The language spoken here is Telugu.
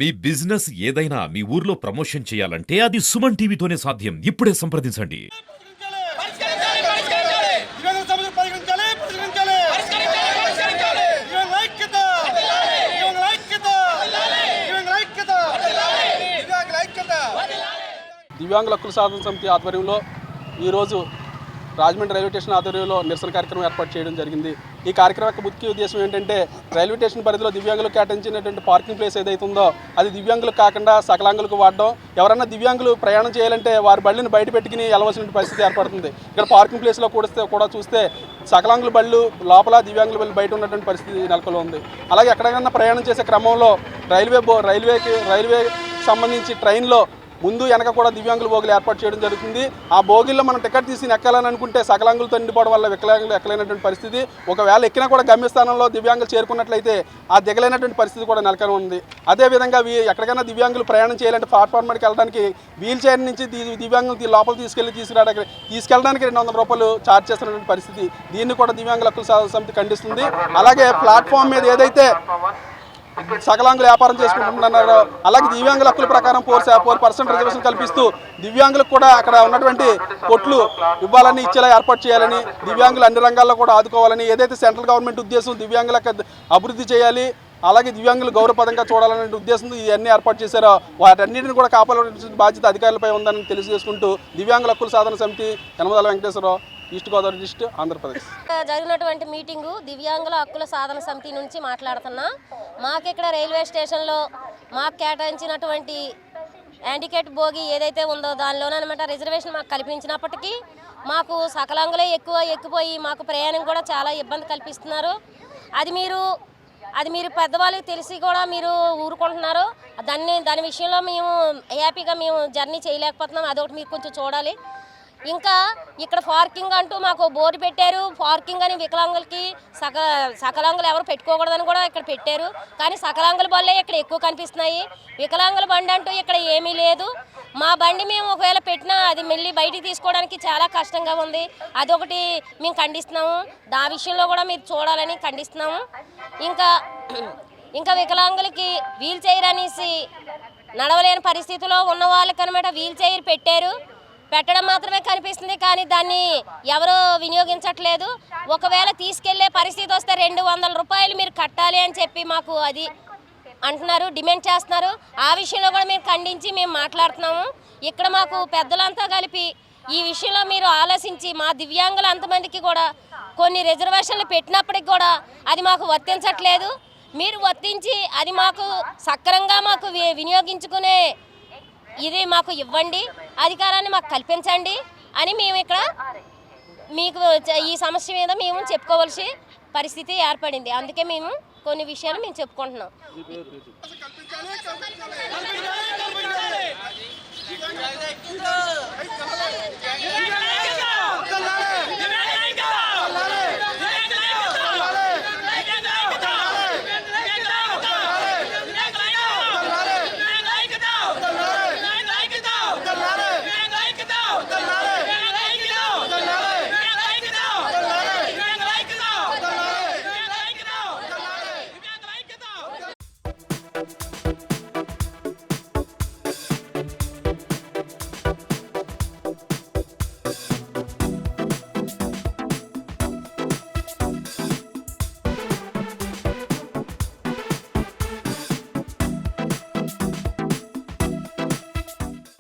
మీ బిజినెస్ ఏదైనా మీ ఊర్లో ప్రమోషన్ చేయాలంటే అది సుమన్ టీవీతోనే సాధ్యం. ఇప్పుడే సంప్రదించండి. దివ్యాంగుల హక్కుల సాధన సమితి ఆధ్వర్యంలో ఈరోజు రాజమండ్రి రైల్వే స్టేషన్ ఆధ్వర్యంలో నిరసన కార్యక్రమం ఏర్పాటు చేయడం జరిగింది. ఈ కార్యక్రమం యొక్క ముఖ్య ఉద్దేశం ఏంటంటే రైల్వే స్టేషన్ పరిధిలో దివ్యాంగులకు కేటాయించినటువంటి పార్కింగ్ ప్లేస్ ఏదైతే ఉందో అది దివ్యాంగులకు కాకుండా సకలాంగులకు వాడడం. ఎవరన్నా దివ్యాంగులు ప్రయాణం చేయాలంటే వారి బళ్ళని బయట పెట్టుకుని వెళ్ళవలసిన పరిస్థితి ఏర్పడుతుంది. ఇక్కడ పార్కింగ్ ప్లేస్లో కూడా చూస్తే సకలాంగుల బళ్ళు లోపల దివ్యాంగుల బళ్ళు బయట ఉన్నటువంటి పరిస్థితి నెలకొల్లి ఉంది. అలాగే ఎక్కడికైనా ప్రయాణం చేసే క్రమంలో రైల్వే సంబంధించి ట్రైన్లో ముందు వెనక కూడా దివ్యాంగుల బోగిలు ఏర్పాటు చేయడం జరుగుతుంది. ఆ బోగిల్లో మనం టికెట్ తీసి ఎక్కాలని అనుకుంటే సకలాంగులతో నిండిపోవడం వల్ల వికలాంగులు ఎక్కలేనటువంటి పరిస్థితి. ఒకవేళ ఎక్కినా కూడా గమ్యస్థానంలో దివ్యాంగులు చేరుకున్నట్లయితే ఆ దిగలేనటువంటి పరిస్థితి కూడా నెలకొని ఉంది. అదేవిధంగా ఎక్కడికైనా దివ్యాంగులు ప్రయాణం చేయాలంటే ప్లాట్ఫామ్ మీదకి వెళ్ళడానికి వీల్ చైర్ నుంచి దివ్యాంగులు లోపల తీసుకెళ్ళడానికి 200 రూపాయలు ఛార్జ్ చేస్తున్నటువంటి పరిస్థితి. దీన్ని కూడా దివ్యాంగుల హక్కుల సాధన సమితి ఖండిస్తుంది. అలాగే ప్లాట్ఫామ్ మీద ఏదైతే సకలాంగులు వ్యాపారం చేసుకుంటున్నారు అలాగే దివ్యాంగుల హక్కుల ప్రకారం 4% రిజర్వేషన్ కల్పిస్తూ దివ్యాంగులకు కూడా అక్కడ ఉన్నటువంటి కొట్లు ఇవ్వాలని ఇచ్చేలా ఏర్పాటు చేయాలని, దివ్యాంగులు అన్ని రంగాల్లో కూడా ఆదుకోవాలని, ఏదైతే సెంట్రల్ గవర్నమెంట్ ఉద్దేశం దివ్యాంగులకు అభివృద్ధి చేయాలి అలాగే దివ్యాంగులు గౌరవపదంగా చూడాలనే ఉద్దేశంతో ఇవన్నీ ఏర్పాటు చేశారో వాటన్నిటిని కూడా కాపాడాల్సిన బాధ్యత అధికారులపై ఉందని తెలియజేసుకుంటూ దివ్యాంగుల హక్కుల సాధన సమితి యనమల వెంకటేశ్వరరావు, ఈస్ట్ గోదావరి డిస్ట్రిక్ట్, ఆంధ్రప్రదేశ్. జరిగినటువంటి మీటింగు దివ్యాంగుల హక్కుల సాధన సమితి నుంచి మాట్లాడుతున్నా. మాకు ఇక్కడ రైల్వే స్టేషన్లో మాకు కేటాయించినటువంటి యాండికేట్ బోగి ఏదైతే ఉందో దానిలోనమాట రిజర్వేషన్ మాకు కల్పించినప్పటికీ మాకు సకలాంగులే ఎక్కిపోయి మాకు ప్రయాణం కూడా చాలా ఇబ్బంది కల్పిస్తున్నారు. అది మీరు పెద్దవాళ్ళకి తెలిసి కూడా మీరు ఊరుకుంటున్నారు. దాని విషయంలో మేము హ్యాపీగా జర్నీ చేయలేకపోతున్నాం. అదొకటి మీరు కొంచెం చూడాలి. ఇంకా ఇక్కడ పార్కింగ్ అంటూ మాకు బోర్డు పెట్టారు. పార్కింగ్ అని వికలాంగులకి సకలాంగులు ఎవరు పెట్టుకోకూడదని కూడా ఇక్కడ పెట్టారు. కానీ సకలాంగుల బళ్ళే ఇక్కడ ఎక్కువ కనిపిస్తున్నాయి. వికలాంగుల బండి అంటూ ఇక్కడ ఏమీ లేదు. మా బండి మేము ఒకవేళ పెట్టినా అది మళ్ళీ బయటికి తీసుకోవడానికి చాలా కష్టంగా ఉంది. అదొకటి మేము ఖండిస్తున్నాము. ఆ విషయంలో కూడా మీరు చూడాలని ఖండిస్తున్నాము. ఇంకా వికలాంగులకి వీల్ చైర్ అనేసి నడవలేని పరిస్థితిలో ఉన్న వాళ్ళకి అనమాట వీల్ చైర్ పెట్టడం మాత్రమే కనిపిస్తుంది. కానీ దాన్ని ఎవరో వినియోగించట్లేదు. ఒకవేళ తీసుకెళ్లే పరిస్థితి వస్తే 200 రూపాయలు మీరు కట్టాలి అని చెప్పి మాకు అది అంటున్నారు, డిమాండ్ చేస్తున్నారు. ఆ విషయంలో కూడా మేము ఖండించి మేము మాట్లాడుతున్నాము. ఇక్కడ మాకు పెద్దలంతా కలిపి ఈ విషయంలో మీరు ఆలోచించి మా దివ్యాంగులు అంతమందికి కూడా కొన్ని రిజర్వేషన్లు పెట్టినప్పటికి కూడా అది మాకు వర్తించట్లేదు. మీరు వర్తించి అది మాకు సక్రమంగా మాకు వినియోగించుకునే ఇది మాకు ఇవ్వండి, అధికారాన్ని మాకు కల్పించండి అని మేము ఇక్కడ మీకు ఈ సమస్య మీద మేము చెప్పుకోవాల్సి పరిస్థితి ఏర్పడింది. అందుకే మేము కొన్ని విషయాలు మేము చెప్పుకుంటున్నాం.